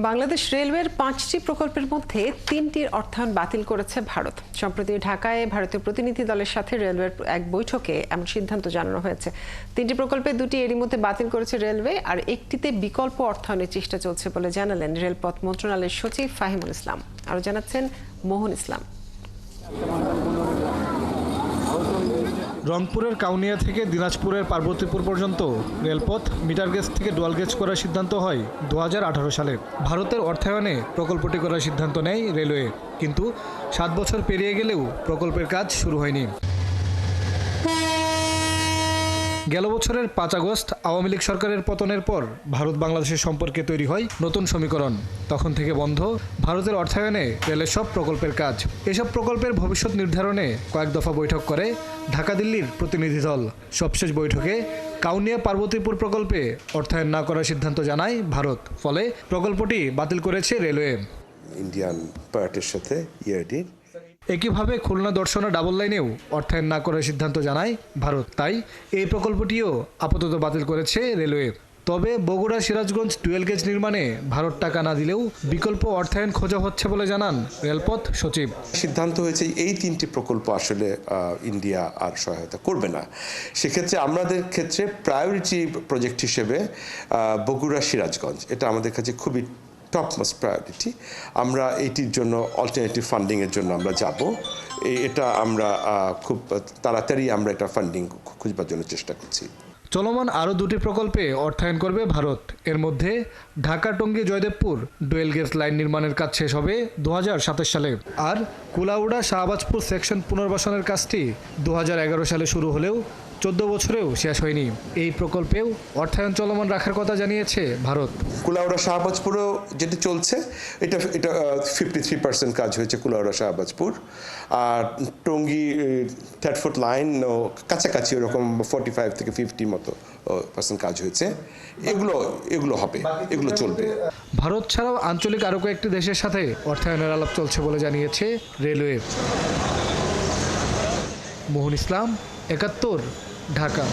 বাংলাদেশ রেলওয়ের ৫টি প্রকল্পের মধ্যে ৩টির অর্থায়ন বাতিল করেছে ভারত। সম্প্রতি ঢাকায় ভারতীয় প্রতিনিধি দলের সাথে রেলওয়ের এক বৈঠকে এমন সিদ্ধান্ত জানানো হয়েছে। ৩টি প্রকল্পে ২টি এরই মধ্যে বাতিল করেছে রেলওয়ে, আর একটিতে বিকল্প অর্থায়নের চেষ্টা চলছে বলে জানালেন রেলপথ মন্ত্রণালয়ের সচিব ফাহিমুল ইসলাম। আরও জানাচ্ছেন মোহন ইসলাম। রংপুরের কাউনিয়া থেকে দিনাজপুরের পার্বতীপুর পর্যন্ত রেলপথ মিটার গেজ থেকে ডুয়াল গেজ করার সিদ্ধান্ত হয় ২০১৮ সালে। ভারতের অর্থায়নে প্রকল্পটি করার সিদ্ধান্ত নেয় রেলওয়ে, কিন্তু ৭ বছর পেরিয়ে গেলেও প্রকল্পের কাজ শুরু হয়নি। গেল বছরের ৫ আগস্ট আওয়ামী লীগ সরকারের পতনের পর ভারত বাংলাদেশের সম্পর্কে তৈরি হয় নতুন সমীকরণ। তখন থেকে বন্ধ ভারতের অর্থায়নে রেলের সব প্রকল্পের কাজ। এসব প্রকল্পের ভবিষ্যৎ নির্ধারণে কয়েক দফা বৈঠক করে ঢাকা দিল্লির প্রতিনিধি দল। সবশেষ বৈঠকে কাউনিয়া পার্বতীপুর প্রকল্পে অর্থায়ন না করার সিদ্ধান্ত জানায় ভারত, ফলে প্রকল্পটি বাতিল করেছে রেলওয়ে। ইন্ডিয়ান পার্টির সাথে ইআরডির একইভাবে খুলনা দর্শনা ডাবল লাইনেও অর্থায়ন না করার সিদ্ধান্ত জানায় ভারত, তাই এই প্রকল্পটিও আপাতত বাতিল করেছে রেলওয়ে। তবে বগুড়া সিরাজগঞ্জ ডুয়েল গেজ নির্মাণে ভারত টাকা না দিলেও বিকল্প অর্থায়ন খোঁজা হচ্ছে বলে জানান রেলপথ সচিব। সিদ্ধান্ত হয়েছে এই ৩টি প্রকল্প আসলে ইন্ডিয়া আর সহায়তা করবে না। সেক্ষেত্রে আমাদের ক্ষেত্রে প্রায়োরিটি প্রজেক্ট হিসেবে বগুড়া সিরাজগঞ্জ, এটা আমাদের কাছে খুবই টপ মোস্ট প্রায়োরিটি। আমরা এইটির জন্য অল্টারনেটিভ ফান্ডিংয়ের জন্য আমরা যাব। এটা আমরা খুব তাড়াতাড়ি আমরা এটা ফান্ডিং খুঁজবার জন্য চেষ্টা করছি। চলমান আরও 2টি প্রকল্পে অর্থায়ন করবে ভারত। এর মধ্যে Dhaka Tongi Joydebpur dual gauge line নির্মাণের কাজ শেষ হবে ২০২৭ সালে, আর কুলাউড়া শাহবাজপুর সেকশন পুনর্বাসনের কাজটি ২০১১ সালে শুরু হলেও 14 বছরেও শেষ হয়নি। এই প্রকল্পেও অর্থায়ন চলমান রাখার কথা জানিয়েছে ভারত। কুলাউড়া শাহবাজপুরও যেটি চলছে, এটা 53% কাজ হয়েছে কুলাউড়া শাহবাজপুর। আর টঙ্গী থার্ড লাইন কাছাকাছি ওরকম 45 থেকে 50 মতো % কাজ হয়েছে। এগুলো হবে, এগুলো চলবে। ভারত ছাড়াও আঞ্চলিক আরও কয়েকটি দেশের সাথে অর্থায়নের আলাপ চলছে বলে জানিয়েছে রেলওয়ে। মোহন ইসলাম, ৭১, ঢাকা।